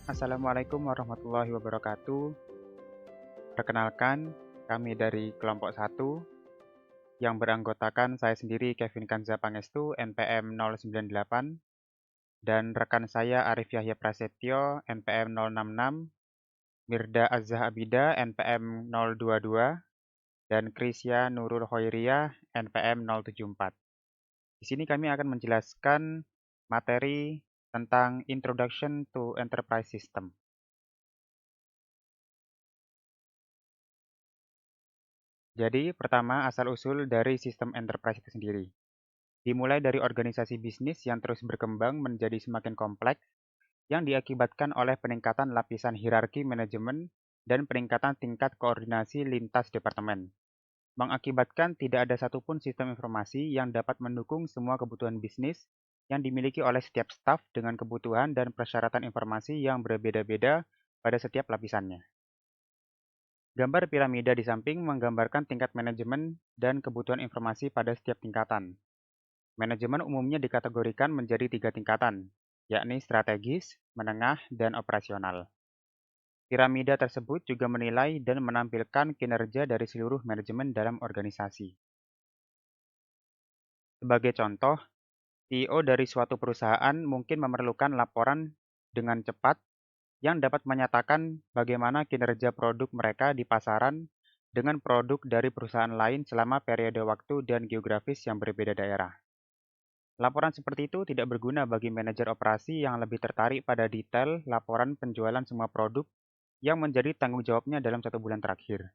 Assalamualaikum warahmatullahi wabarakatuh. Perkenalkan, kami dari kelompok 1 yang beranggotakan saya sendiri Kevin Kanza Pangestu NPM 098 dan rekan saya Arif Yahya Prasetyo NPM 066, Mirda Azza Abida NPM 022 dan Krisya Nurul Khoiriyah NPM 074. Di sini kami akan menjelaskan materi tentang Introduction to Enterprise System. Jadi, pertama, asal-usul dari sistem enterprise itu sendiri. Dimulai dari organisasi bisnis yang terus berkembang menjadi semakin kompleks, yang diakibatkan oleh peningkatan lapisan hierarki manajemen dan peningkatan tingkat koordinasi lintas departemen. Mengakibatkan tidak ada satupun sistem informasi yang dapat mendukung semua kebutuhan bisnis yang dimiliki oleh setiap staf dengan kebutuhan dan persyaratan informasi yang berbeda-beda pada setiap lapisannya. Gambar piramida di samping menggambarkan tingkat manajemen dan kebutuhan informasi pada setiap tingkatan. Manajemen umumnya dikategorikan menjadi 3 tingkatan, yakni strategis, menengah, dan operasional. Piramida tersebut juga menilai dan menampilkan kinerja dari seluruh manajemen dalam organisasi. Sebagai contoh, CEO dari suatu perusahaan mungkin memerlukan laporan dengan cepat yang dapat menyatakan bagaimana kinerja produk mereka di pasaran dengan produk dari perusahaan lain selama periode waktu dan geografis yang berbeda daerah. Laporan seperti itu tidak berguna bagi manajer operasi yang lebih tertarik pada detail laporan penjualan semua produk yang menjadi tanggung jawabnya dalam 1 bulan terakhir.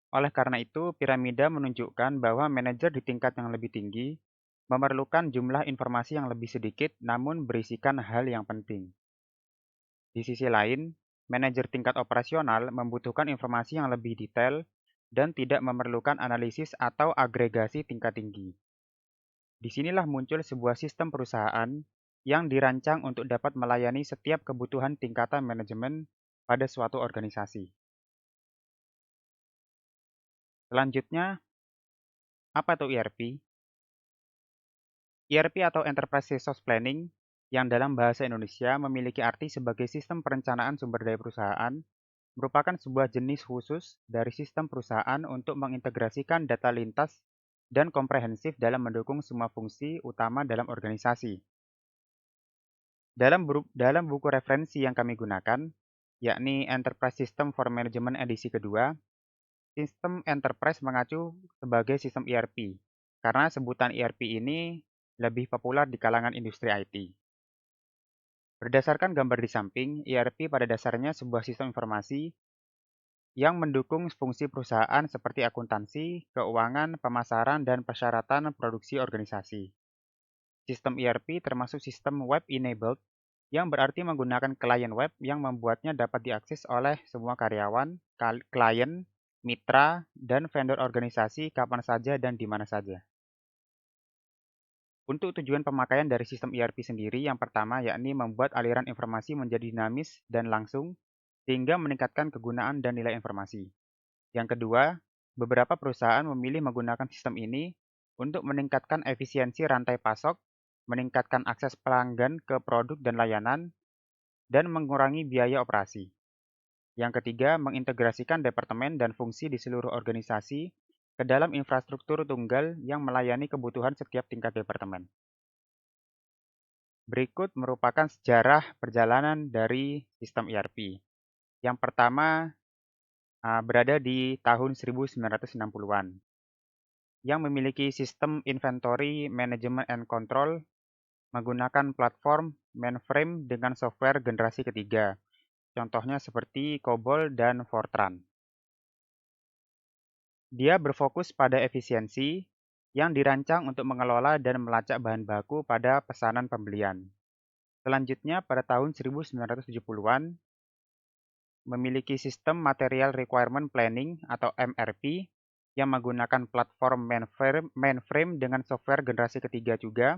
Oleh karena itu, piramida menunjukkan bahwa manajer di tingkat yang lebih tinggi memerlukan jumlah informasi yang lebih sedikit namun berisikan hal yang penting. Di sisi lain, manajer tingkat operasional membutuhkan informasi yang lebih detail dan tidak memerlukan analisis atau agregasi tingkat tinggi. Disinilah muncul sebuah sistem perusahaan yang dirancang untuk dapat melayani setiap kebutuhan tingkatan manajemen pada suatu organisasi. Selanjutnya, apa itu ERP? ERP atau Enterprise Resource Planning yang dalam bahasa Indonesia memiliki arti sebagai sistem perencanaan sumber daya perusahaan merupakan sebuah jenis khusus dari sistem perusahaan untuk mengintegrasikan data lintas dan komprehensif dalam mendukung semua fungsi utama dalam organisasi. Dalam buku referensi yang kami gunakan, yakni Enterprise System for Management edisi kedua, sistem enterprise mengacu sebagai sistem ERP, karena sebutan ERP ini lebih populer di kalangan industri IT. Berdasarkan gambar di samping, ERP pada dasarnya sebuah sistem informasi yang mendukung fungsi perusahaan seperti akuntansi, keuangan, pemasaran, dan persyaratan produksi organisasi. Sistem ERP termasuk sistem web-enabled, yang berarti menggunakan klien web yang membuatnya dapat diakses oleh semua karyawan, klien, mitra, dan vendor organisasi kapan saja dan di mana saja. Untuk tujuan pemakaian dari sistem ERP sendiri, yang pertama yakni membuat aliran informasi menjadi dinamis dan langsung, sehingga meningkatkan kegunaan dan nilai informasi. Yang kedua, beberapa perusahaan memilih menggunakan sistem ini untuk meningkatkan efisiensi rantai pasok, meningkatkan akses pelanggan ke produk dan layanan, dan mengurangi biaya operasi. Yang ketiga, mengintegrasikan departemen dan fungsi di seluruh organisasi ke dalam infrastruktur tunggal yang melayani kebutuhan setiap tingkat departemen. Berikut merupakan sejarah perjalanan dari sistem ERP. Yang pertama, berada di tahun 1960-an, yang memiliki sistem inventory management and control menggunakan platform mainframe dengan software generasi ketiga, contohnya seperti COBOL dan Fortran. Dia berfokus pada efisiensi yang dirancang untuk mengelola dan melacak bahan baku pada pesanan pembelian. Selanjutnya, pada tahun 1970-an, memiliki sistem Material Requirement Planning atau MRP yang menggunakan platform mainframe dengan software generasi ketiga juga,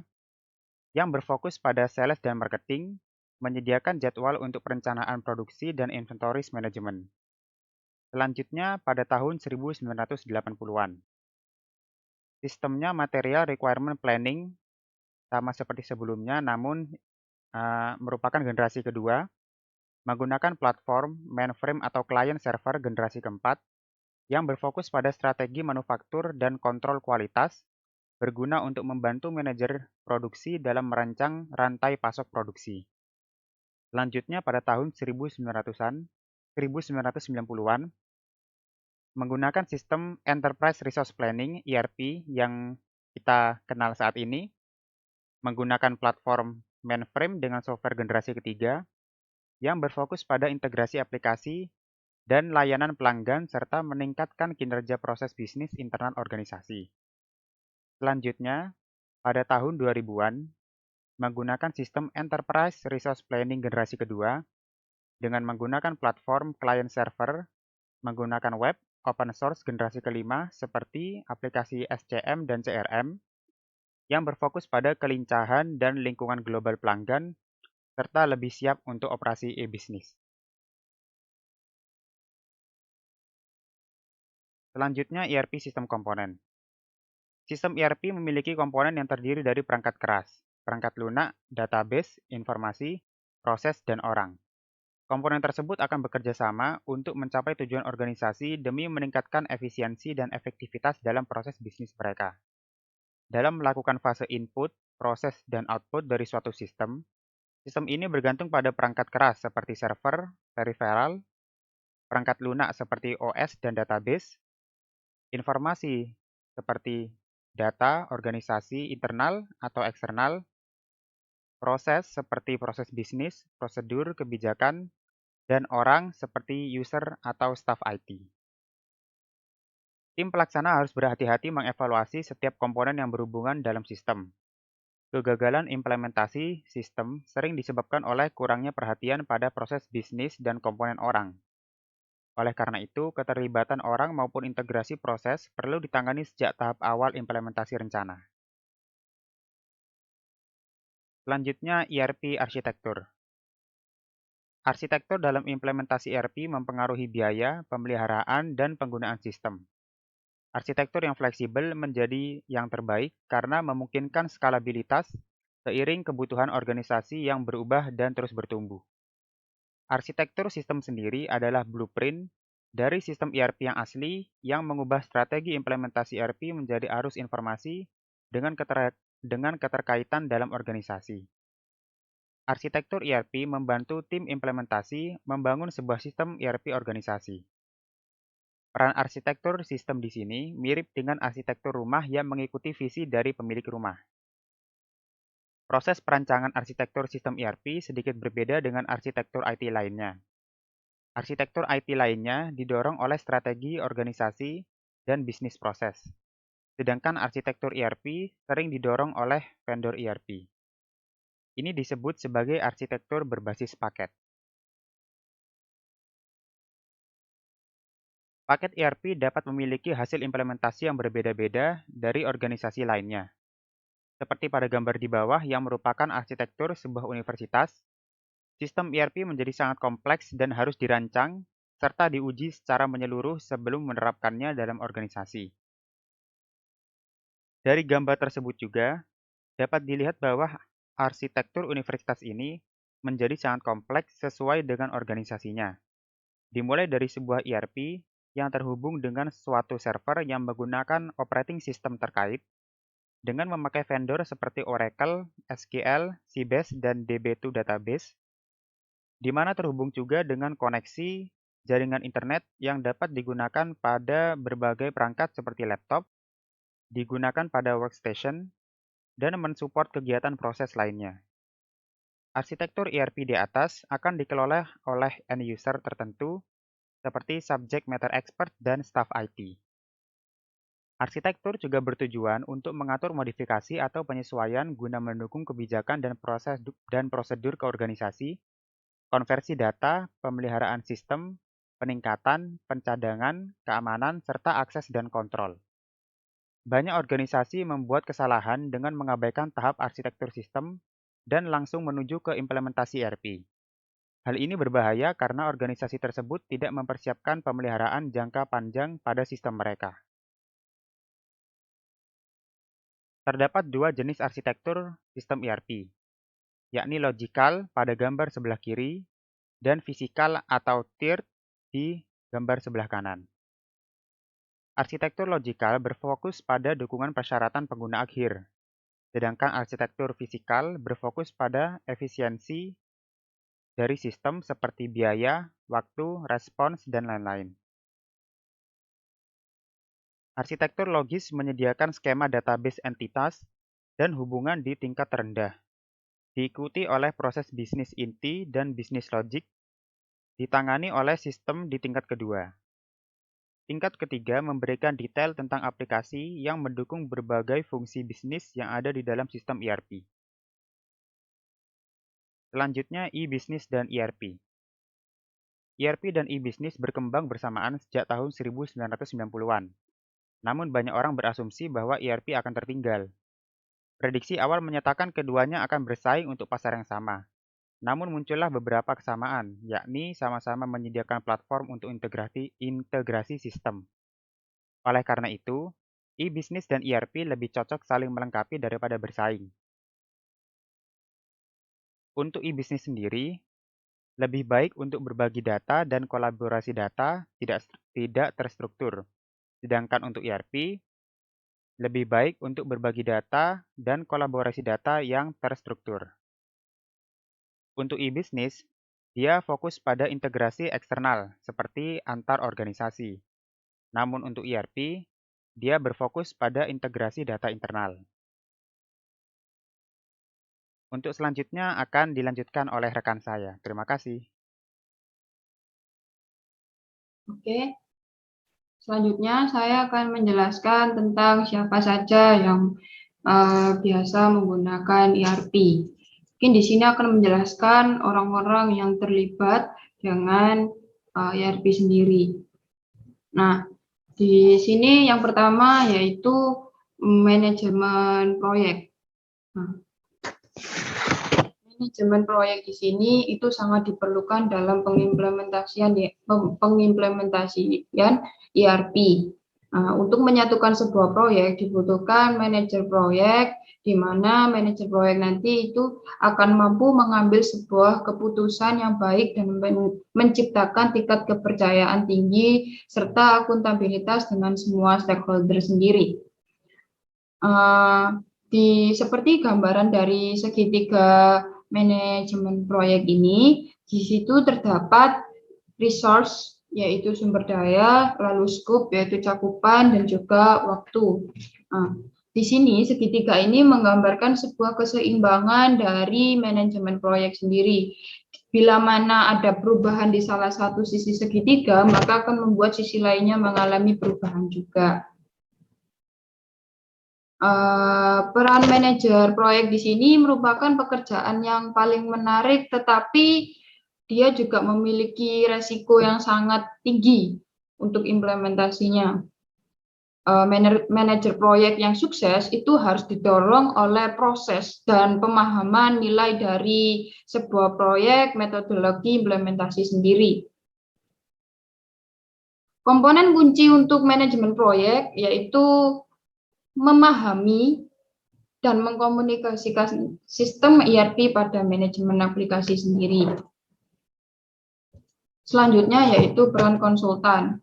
yang berfokus pada sales dan marketing, menyediakan jadwal untuk perencanaan produksi dan inventories management. Selanjutnya, pada tahun 1980-an, sistemnya Material Requirement Planning sama seperti sebelumnya, namun merupakan generasi kedua, menggunakan platform, mainframe atau client server generasi keempat yang berfokus pada strategi manufaktur dan kontrol kualitas, berguna untuk membantu manajer produksi dalam merancang rantai pasok produksi. Selanjutnya pada tahun 1990-an, menggunakan sistem Enterprise Resource Planning (ERP) yang kita kenal saat ini, menggunakan platform mainframe dengan software generasi ketiga yang berfokus pada integrasi aplikasi dan layanan pelanggan serta meningkatkan kinerja proses bisnis internal organisasi. Selanjutnya, pada tahun 2000-an, menggunakan sistem Enterprise Resource Planning generasi kedua dengan menggunakan platform client server, menggunakan web, open source generasi kelima seperti aplikasi SCM dan CRM yang berfokus pada kelincahan dan lingkungan global pelanggan serta lebih siap untuk operasi e-bisnis. Selanjutnya, ERP sistem komponen. Sistem ERP memiliki komponen yang terdiri dari perangkat keras, perangkat lunak, database, informasi, proses, dan orang. Komponen tersebut akan bekerja sama untuk mencapai tujuan organisasi demi meningkatkan efisiensi dan efektivitas dalam proses bisnis mereka. Dalam melakukan fase input, proses, dan output dari suatu sistem, sistem ini bergantung pada perangkat keras seperti server, peripheral, perangkat lunak seperti OS dan database, informasi seperti data, organisasi internal atau eksternal, proses seperti proses bisnis, prosedur, kebijakan, dan orang seperti user atau staf IT. Tim pelaksana harus berhati-hati mengevaluasi setiap komponen yang berhubungan dalam sistem. Kegagalan implementasi sistem sering disebabkan oleh kurangnya perhatian pada proses bisnis dan komponen orang. Oleh karena itu, keterlibatan orang maupun integrasi proses perlu ditangani sejak tahap awal implementasi rencana. Selanjutnya, ERP arsitektur. Arsitektur dalam implementasi ERP mempengaruhi biaya, pemeliharaan, dan penggunaan sistem. Arsitektur yang fleksibel menjadi yang terbaik karena memungkinkan skalabilitas seiring kebutuhan organisasi yang berubah dan terus bertumbuh. Arsitektur sistem sendiri adalah blueprint dari sistem ERP yang asli yang mengubah strategi implementasi ERP menjadi arus informasi dengan keterkaitan dalam organisasi. Arsitektur ERP membantu tim implementasi membangun sebuah sistem ERP organisasi. Peran arsitektur sistem di sini mirip dengan arsitektur rumah yang mengikuti visi dari pemilik rumah. Proses perancangan arsitektur sistem ERP sedikit berbeda dengan arsitektur IT lainnya. Arsitektur IT lainnya didorong oleh strategi organisasi dan bisnis proses, sedangkan arsitektur ERP sering didorong oleh vendor ERP. Ini disebut sebagai arsitektur berbasis paket. Paket ERP dapat memiliki hasil implementasi yang berbeda-beda dari organisasi lainnya. Seperti pada gambar di bawah yang merupakan arsitektur sebuah universitas, sistem ERP menjadi sangat kompleks dan harus dirancang serta diuji secara menyeluruh sebelum menerapkannya dalam organisasi. Dari gambar tersebut juga, dapat dilihat bahwa arsitektur universitas ini menjadi sangat kompleks sesuai dengan organisasinya. Dimulai dari sebuah ERP yang terhubung dengan suatu server yang menggunakan operating system terkait, dengan memakai vendor seperti Oracle, SQL, Sybase, dan DB2 Database, di mana terhubung juga dengan koneksi jaringan internet yang dapat digunakan pada berbagai perangkat seperti laptop, digunakan pada workstation, dan mensupport kegiatan proses lainnya. Arsitektur ERP di atas akan dikelola oleh end user tertentu seperti subject matter expert dan staf IT. Arsitektur juga bertujuan untuk mengatur modifikasi atau penyesuaian guna mendukung kebijakan dan prosedur ke organisasi, konversi data, pemeliharaan sistem, peningkatan, pencadangan, keamanan, serta akses dan kontrol. Banyak organisasi membuat kesalahan dengan mengabaikan tahap arsitektur sistem dan langsung menuju ke implementasi ERP. Hal ini berbahaya karena organisasi tersebut tidak mempersiapkan pemeliharaan jangka panjang pada sistem mereka. Terdapat dua jenis arsitektur sistem ERP, yakni logical pada gambar sebelah kiri dan fisikal atau tiered di gambar sebelah kanan. Arsitektur logikal berfokus pada dukungan persyaratan pengguna akhir, sedangkan arsitektur fisikal berfokus pada efisiensi dari sistem seperti biaya, waktu, respons, dan lain-lain. Arsitektur logis menyediakan skema database entitas dan hubungan di tingkat terendah, diikuti oleh proses bisnis inti dan bisnis logik, ditangani oleh sistem di tingkat kedua. Tingkat ketiga memberikan detail tentang aplikasi yang mendukung berbagai fungsi bisnis yang ada di dalam sistem ERP. Selanjutnya, e-business dan ERP. ERP dan e-business berkembang bersamaan sejak tahun 1990-an. Namun banyak orang berasumsi bahwa ERP akan tertinggal. Prediksi awal menyatakan keduanya akan bersaing untuk pasar yang sama. Namun muncullah beberapa kesamaan, yakni sama-sama menyediakan platform untuk integrasi sistem. Oleh karena itu, e-business dan ERP lebih cocok saling melengkapi daripada bersaing. Untuk e-business sendiri, lebih baik untuk berbagi data dan kolaborasi data tidak terstruktur. Sedangkan untuk ERP, lebih baik untuk berbagi data dan kolaborasi data yang terstruktur. Untuk e-business, dia fokus pada integrasi eksternal seperti antar organisasi. Namun untuk ERP, dia berfokus pada integrasi data internal. Untuk selanjutnya akan dilanjutkan oleh rekan saya. Terima kasih. Oke, selanjutnya saya akan menjelaskan tentang siapa saja yang biasa menggunakan ERP. Mungkin di sini akan menjelaskan orang-orang yang terlibat dengan ERP sendiri. Nah, di sini yang pertama yaitu manajemen proyek. Nah, manajemen proyek di sini itu sangat diperlukan dalam pengimplementasian ERP. Nah, untuk menyatukan sebuah proyek dibutuhkan manajer proyek, di mana manajer proyek nanti itu akan mampu mengambil sebuah keputusan yang baik dan menciptakan tingkat kepercayaan tinggi serta akuntabilitas dengan semua stakeholder sendiri. Seperti gambaran dari segitiga manajemen proyek ini, di situ terdapat resource yaitu sumber daya, lalu scope yaitu cakupan dan juga waktu. Nah, di sini segitiga ini menggambarkan sebuah keseimbangan dari manajemen proyek sendiri. Bila mana ada perubahan di salah satu sisi segitiga, maka akan membuat sisi lainnya mengalami perubahan juga. Peran manajer proyek di sini merupakan pekerjaan yang paling menarik, tetapi dia juga memiliki resiko yang sangat tinggi untuk implementasinya. Manajer proyek yang sukses itu harus didorong oleh proses dan pemahaman nilai dari sebuah proyek, metodologi implementasi sendiri. Komponen kunci untuk manajemen proyek yaitu memahami dan mengkomunikasikan sistem ERP pada manajemen aplikasi sendiri. Selanjutnya yaitu peran konsultan.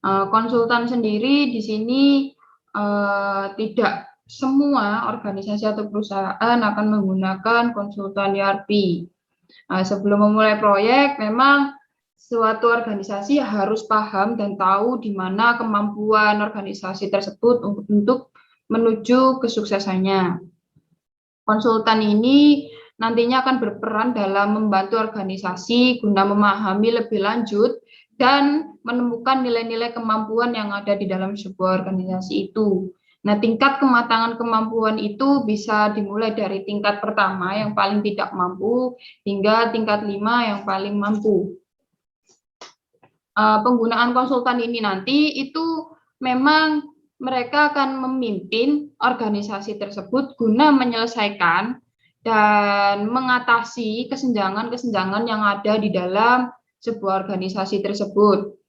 Konsultan sendiri di sini tidak semua organisasi atau perusahaan akan menggunakan konsultan ERP. Sebelum memulai proyek, memang suatu organisasi harus paham dan tahu di mana kemampuan organisasi tersebut untuk menuju kesuksesannya. Konsultan ini nantinya akan berperan dalam membantu organisasi guna memahami lebih lanjut dan menemukan nilai-nilai kemampuan yang ada di dalam sebuah organisasi itu. Nah, tingkat kematangan kemampuan itu bisa dimulai dari tingkat pertama yang paling tidak mampu hingga tingkat 5 yang paling mampu. Penggunaan konsultan ini nanti itu memang mereka akan memimpin organisasi tersebut guna menyelesaikan dan mengatasi kesenjangan-kesenjangan yang ada di dalam sebuah organisasi tersebut.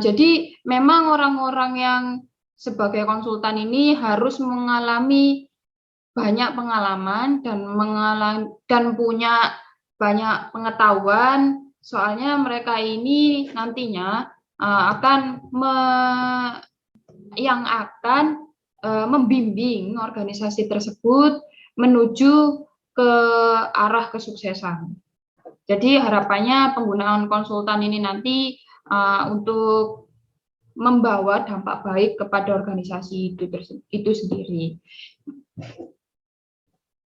Jadi memang orang-orang yang sebagai konsultan ini harus mengalami banyak pengalaman dan punya banyak pengetahuan, soalnya mereka ini nantinya yang akan membimbing organisasi tersebut menuju ke arah kesuksesan. Jadi harapannya penggunaan konsultan ini nanti untuk membawa dampak baik kepada organisasi itu sendiri.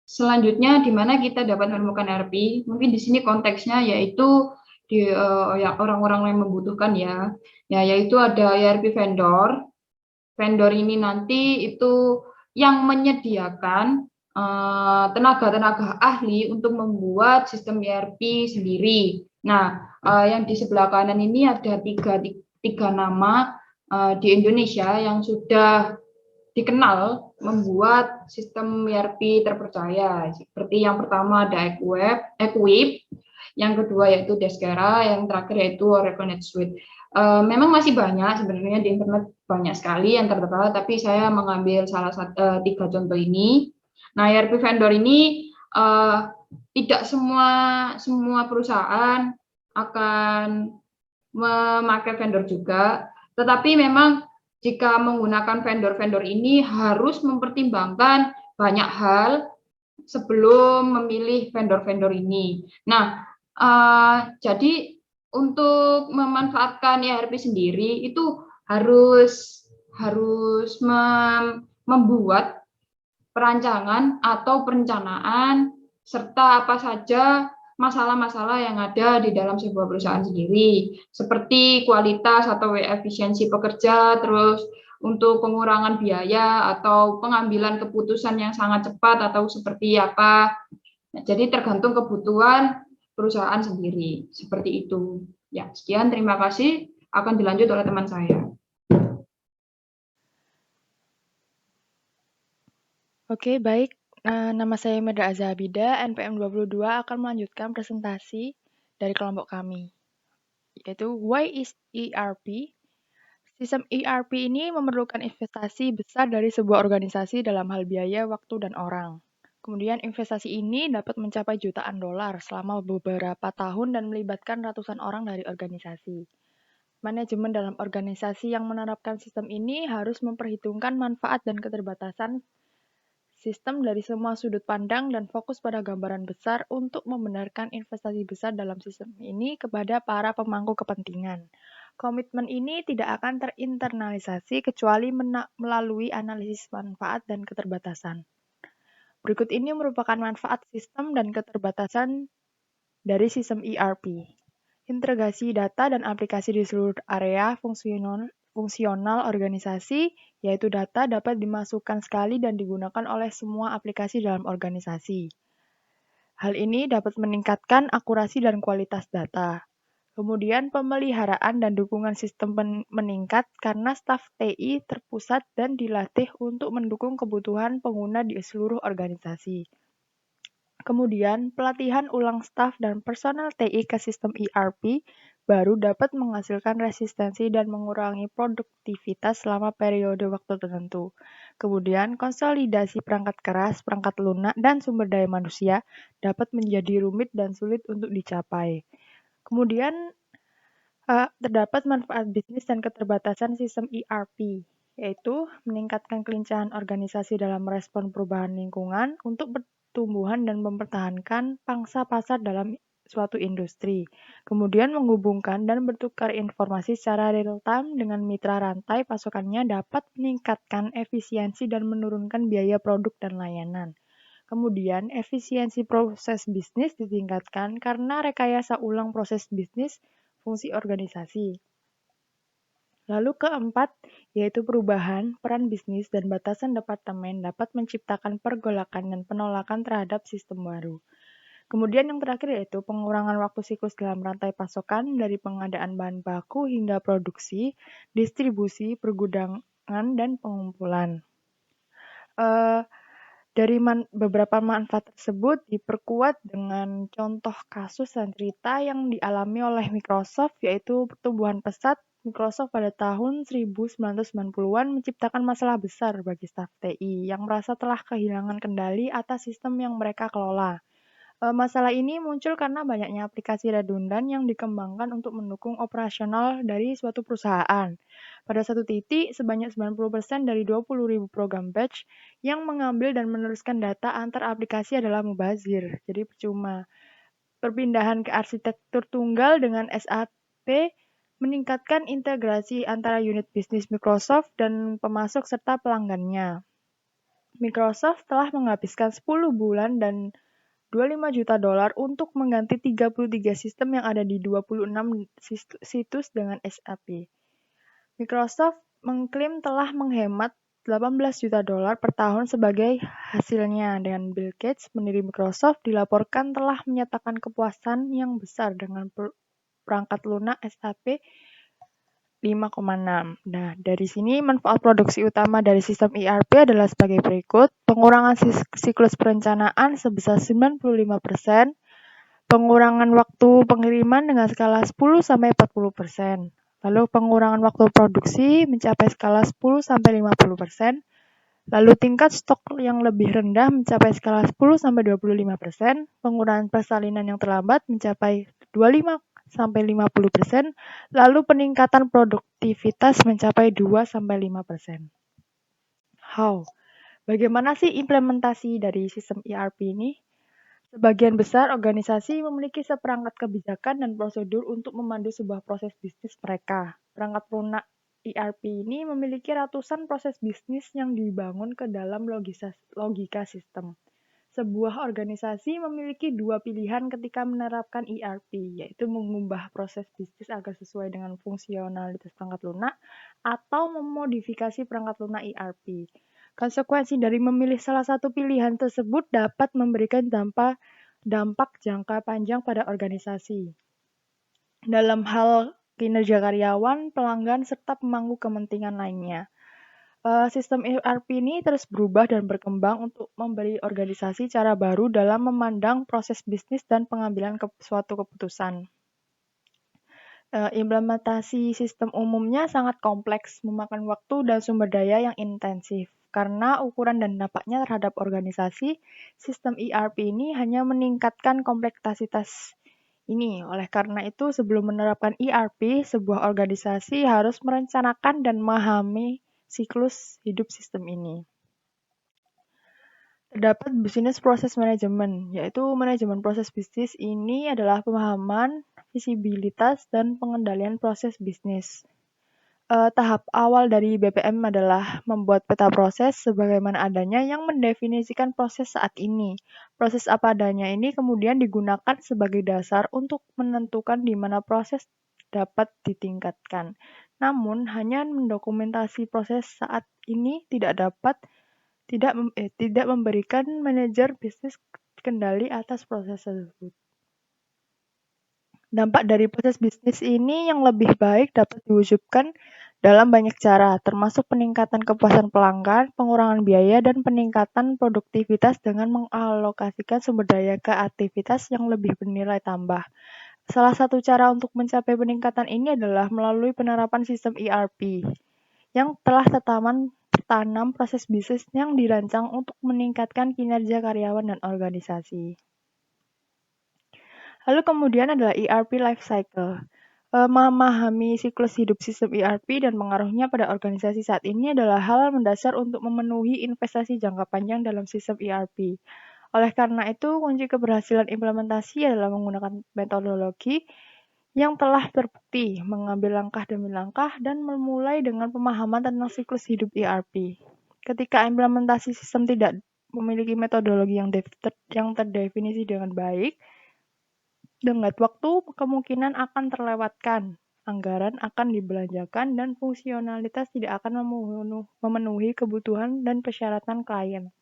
Selanjutnya, di mana kita dapat menemukan ERP? Mungkin di sini konteksnya yaitu di orang-orang yang membutuhkan yaitu ada ERP vendor. Vendor ini nanti itu yang menyediakan tenaga-tenaga ahli untuk membuat sistem ERP sendiri. Nah, yang di sebelah kanan ini ada tiga nama di Indonesia yang sudah dikenal membuat sistem ERP terpercaya. Seperti yang pertama ada Equip, yang kedua yaitu Deskera, yang terakhir yaitu Oracle NetSuite. Memang masih banyak sebenarnya di internet, banyak sekali yang tertera, tapi saya mengambil salah satu 3 contoh ini. Nah, ERP vendor ini tidak semua perusahaan akan memakai vendor juga, tetapi memang jika menggunakan vendor-vendor ini harus mempertimbangkan banyak hal sebelum memilih vendor-vendor ini. Nah, jadi untuk memanfaatkan ERP sendiri itu harus membuat perancangan atau perencanaan serta apa saja masalah-masalah yang ada di dalam sebuah perusahaan sendiri, seperti kualitas atau efisiensi pekerja, terus untuk pengurangan biaya atau pengambilan keputusan yang sangat cepat atau seperti apa. Jadi tergantung kebutuhan perusahaan sendiri, seperti itu. Ya, sekian, terima kasih. Akan dilanjut oleh teman saya. Oke, baik. Nama saya Medra Azhabida, NPM 22 akan melanjutkan presentasi dari kelompok kami, yaitu Why is ERP? Sistem ERP ini memerlukan investasi besar dari sebuah organisasi dalam hal biaya, waktu, dan orang. Kemudian investasi ini dapat mencapai jutaan dolar selama beberapa tahun dan melibatkan ratusan orang dari organisasi. Manajemen dalam organisasi yang menerapkan sistem ini harus memperhitungkan manfaat dan keterbatasan sistem dari semua sudut pandang dan fokus pada gambaran besar untuk membenarkan investasi besar dalam sistem ini kepada para pemangku kepentingan. Komitmen ini tidak akan terinternalisasi kecuali melalui analisis manfaat dan keterbatasan. Berikut ini merupakan manfaat sistem dan keterbatasan dari sistem ERP. Integrasi data dan aplikasi di seluruh area fungsional organisasi, yaitu data dapat dimasukkan sekali dan digunakan oleh semua aplikasi dalam organisasi. Hal ini dapat meningkatkan akurasi dan kualitas data. Kemudian pemeliharaan dan dukungan sistem meningkat karena staf TI terpusat dan dilatih untuk mendukung kebutuhan pengguna di seluruh organisasi. Kemudian, pelatihan ulang staf dan personel TI ke sistem ERP baru dapat menghasilkan resistensi dan mengurangi produktivitas selama periode waktu tertentu. Kemudian, konsolidasi perangkat keras, perangkat lunak, dan sumber daya manusia dapat menjadi rumit dan sulit untuk dicapai. Kemudian, terdapat manfaat bisnis dan keterbatasan sistem ERP, yaitu meningkatkan kelincahan organisasi dalam merespon perubahan lingkungan untuk pertumbuhan dan mempertahankan pangsa pasar dalam suatu industri. Kemudian menghubungkan dan bertukar informasi secara real-time dengan mitra rantai pasokannya dapat meningkatkan efisiensi dan menurunkan biaya produk dan layanan. Kemudian, efisiensi proses bisnis ditingkatkan karena rekayasa ulang proses bisnis fungsi organisasi. Lalu keempat, yaitu perubahan, peran bisnis, dan batasan departemen dapat menciptakan pergolakan dan penolakan terhadap sistem baru. Kemudian yang terakhir yaitu pengurangan waktu siklus dalam rantai pasokan dari pengadaan bahan baku hingga produksi, distribusi, pergudangan, dan pengumpulan. Dari beberapa manfaat tersebut diperkuat dengan contoh kasus dan cerita yang dialami oleh Microsoft, yaitu pertumbuhan pesat Microsoft pada tahun 1990-an menciptakan masalah besar bagi staf TI yang merasa telah kehilangan kendali atas sistem yang mereka kelola. Masalah ini muncul karena banyaknya aplikasi redundan yang dikembangkan untuk mendukung operasional dari suatu perusahaan. Pada satu titik, sebanyak 90% dari 20.000 program batch yang mengambil dan meneruskan data antar aplikasi adalah mubazir, jadi percuma. Perpindahan ke arsitektur tunggal dengan SAP meningkatkan integrasi antara unit bisnis Microsoft dan pemasok serta pelanggannya. Microsoft telah menghabiskan 10 bulan dan $25 juta untuk mengganti 33 sistem yang ada di 26 situs dengan SAP. Microsoft mengklaim telah menghemat $18 juta per tahun sebagai hasilnya, dan Bill Gates, pendiri Microsoft, dilaporkan telah menyatakan kepuasan yang besar dengan perangkat lunak SAP 5,6. Nah, dari sini manfaat produksi utama dari sistem ERP adalah sebagai berikut. Pengurangan siklus perencanaan sebesar 95%, pengurangan waktu pengiriman dengan skala 10-40%, lalu pengurangan waktu produksi mencapai skala 10-50%, lalu tingkat stok yang lebih rendah mencapai skala 10-25%, pengurangan persalinan yang terlambat mencapai 25-50%, lalu peningkatan produktivitas mencapai 2-5%. How? Bagaimana sih implementasi dari sistem ERP ini? Sebagian besar organisasi memiliki seperangkat kebijakan dan prosedur untuk memandu sebuah proses bisnis mereka. Perangkat lunak ERP ini memiliki ratusan proses bisnis yang dibangun ke dalam logika sistem. Sebuah organisasi memiliki dua pilihan ketika menerapkan ERP, yaitu mengubah proses bisnis agar sesuai dengan fungsionalitas perangkat lunak atau memodifikasi perangkat lunak ERP. Konsekuensi dari memilih salah satu pilihan tersebut dapat memberikan dampak jangka panjang pada organisasi. Dalam hal kinerja karyawan, pelanggan, serta pemangku kepentingan lainnya. Sistem ERP ini terus berubah dan berkembang untuk memberi organisasi cara baru dalam memandang proses bisnis dan pengambilan suatu keputusan. Implementasi sistem umumnya sangat kompleks, memakan waktu dan sumber daya yang intensif. Karena ukuran dan dampaknya terhadap organisasi, sistem ERP ini hanya meningkatkan kompleksitas ini. Oleh karena itu, sebelum menerapkan ERP, sebuah organisasi harus merencanakan dan memahami siklus hidup sistem ini. Terdapat business process management, yaitu manajemen proses bisnis. Ini adalah pemahaman, visibilitas, dan pengendalian proses bisnis. Tahap awal dari BPM adalah membuat peta proses sebagaimana adanya yang mendefinisikan proses saat ini. Proses apa adanya ini kemudian digunakan sebagai dasar untuk menentukan di mana proses dapat ditingkatkan. Namun, hanya mendokumentasi proses saat ini tidak memberikan manajer bisnis kendali atas proses tersebut. Dampak dari proses bisnis ini yang lebih baik dapat diwujudkan dalam banyak cara, termasuk peningkatan kepuasan pelanggan, pengurangan biaya, dan peningkatan produktivitas dengan mengalokasikan sumber daya ke aktivitas yang lebih bernilai tambah. Salah satu cara untuk mencapai peningkatan ini adalah melalui penerapan sistem ERP yang telah tertanam proses bisnis yang dirancang untuk meningkatkan kinerja karyawan dan organisasi. Lalu kemudian adalah ERP life cycle. Memahami siklus hidup sistem ERP dan pengaruhnya pada organisasi saat ini adalah hal mendasar untuk memenuhi investasi jangka panjang dalam sistem ERP. Oleh karena itu, kunci keberhasilan implementasi adalah menggunakan metodologi yang telah terbukti, mengambil langkah demi langkah, dan memulai dengan pemahaman tentang siklus hidup ERP. Ketika implementasi sistem tidak memiliki metodologi yang terdefinisi dengan baik, dengan waktu kemungkinan akan terlewatkan, anggaran akan dibelanjakan, dan fungsionalitas tidak akan memenuhi kebutuhan dan persyaratan klien.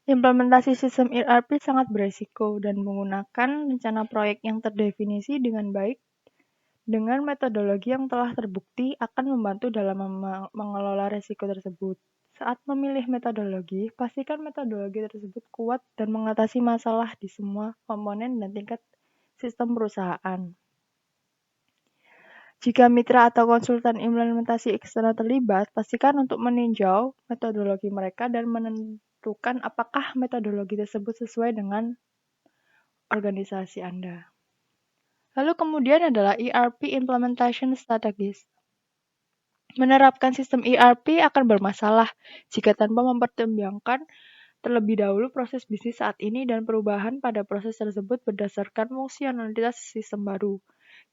Implementasi sistem ERP sangat beresiko dan menggunakan rencana proyek yang terdefinisi dengan baik dengan metodologi yang telah terbukti akan membantu dalam mengelola risiko tersebut. Saat memilih metodologi, pastikan metodologi tersebut kuat dan mengatasi masalah di semua komponen dan tingkat sistem perusahaan. Jika mitra atau konsultan implementasi eksternal terlibat, pastikan untuk meninjau metodologi mereka dan menentukan menentukan apakah metodologi tersebut sesuai dengan organisasi Anda. Lalu kemudian adalah ERP Implementation Strategies. Menerapkan sistem ERP akan bermasalah jika tanpa mempertimbangkan terlebih dahulu proses bisnis saat ini dan perubahan pada proses tersebut berdasarkan fungsionalitas sistem baru.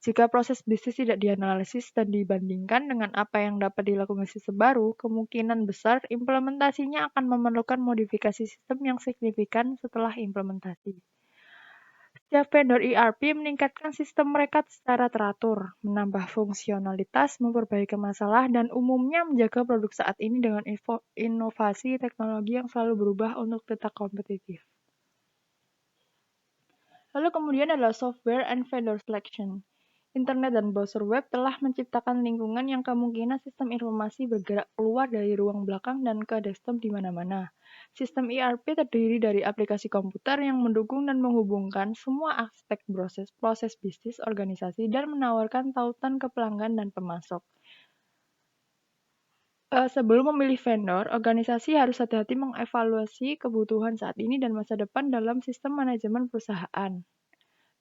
Jika proses bisnis tidak dianalisis dan dibandingkan dengan apa yang dapat dilakukan sistem baru, kemungkinan besar implementasinya akan memerlukan modifikasi sistem yang signifikan setelah implementasi. Setiap vendor ERP meningkatkan sistem mereka secara teratur, menambah fungsionalitas, memperbaiki masalah, dan umumnya menjaga produk saat ini dengan inovasi teknologi yang selalu berubah untuk tetap kompetitif. Lalu kemudian adalah software and vendor selection. Internet dan browser web telah menciptakan lingkungan yang kemungkinan sistem informasi bergerak keluar dari ruang belakang dan ke desktop di mana-mana. Sistem ERP terdiri dari aplikasi komputer yang mendukung dan menghubungkan semua aspek proses bisnis organisasi dan menawarkan tautan ke pelanggan dan pemasok. Sebelum memilih vendor, organisasi harus hati-hati mengevaluasi kebutuhan saat ini dan masa depan dalam sistem manajemen perusahaan.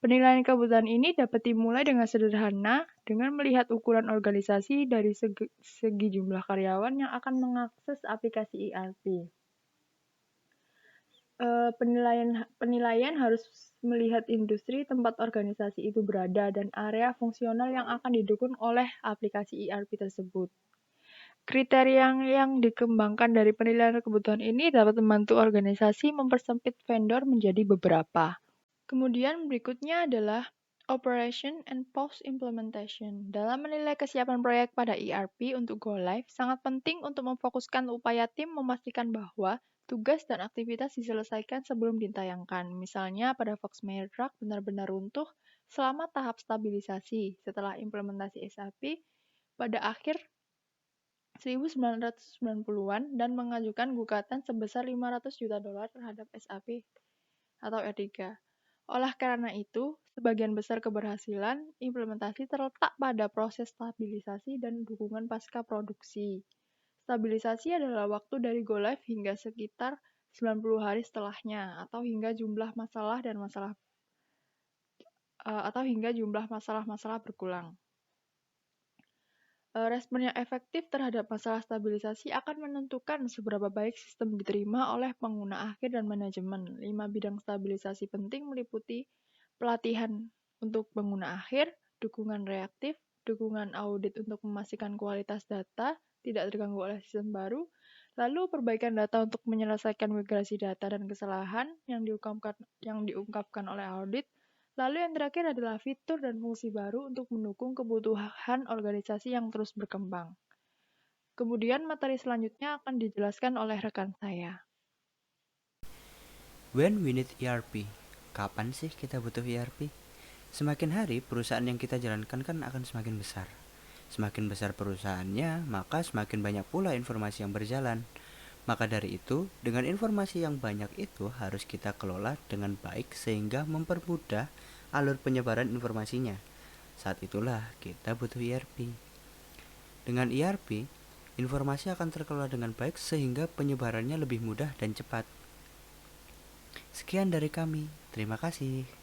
Penilaian kebutuhan ini dapat dimulai dengan sederhana dengan melihat ukuran organisasi dari segi jumlah karyawan yang akan mengakses aplikasi ERP. Penilaian harus melihat industri tempat organisasi itu berada dan area fungsional yang akan didukung oleh aplikasi ERP tersebut. Kriteria yang dikembangkan dari penilaian kebutuhan ini dapat membantu organisasi mempersempit vendor menjadi beberapa. Kemudian berikutnya adalah Operation and Post-Implementation. Dalam menilai kesiapan proyek pada ERP untuk go live, sangat penting untuk memfokuskan upaya tim memastikan bahwa tugas dan aktivitas diselesaikan sebelum ditayangkan. Misalnya pada Foxmeyer Truck benar-benar runtuh selama tahap stabilisasi setelah implementasi SAP pada akhir 1990-an dan mengajukan gugatan sebesar $500 juta terhadap SAP atau R3. Oleh karena itu, sebagian besar keberhasilan implementasi terletak pada proses stabilisasi dan dukungan pasca produksi. Stabilisasi adalah waktu dari go live hingga sekitar 90 hari setelahnya atau hingga jumlah masalah berkurang. Respon yang efektif terhadap masalah stabilisasi akan menentukan seberapa baik sistem diterima oleh pengguna akhir dan manajemen. 5 bidang stabilisasi penting meliputi pelatihan untuk pengguna akhir, dukungan reaktif, dukungan audit untuk memastikan kualitas data tidak terganggu oleh sistem baru, lalu perbaikan data untuk menyelesaikan migrasi data dan kesalahan yang diungkapkan oleh audit. Lalu yang terakhir adalah fitur dan fungsi baru untuk mendukung kebutuhan organisasi yang terus berkembang. Kemudian materi selanjutnya akan dijelaskan oleh rekan saya. When we need ERP, kapan sih kita butuh ERP? Semakin hari perusahaan yang kita jalankan kan akan semakin besar. Semakin besar perusahaannya, maka semakin banyak pula informasi yang berjalan. Maka dari itu, dengan informasi yang banyak itu harus kita kelola dengan baik sehingga mempermudah alur penyebaran informasinya. Saat itulah kita butuh ERP. Dengan ERP, informasi akan terkelola dengan baik sehingga penyebarannya lebih mudah dan cepat. Sekian dari kami. Terima kasih.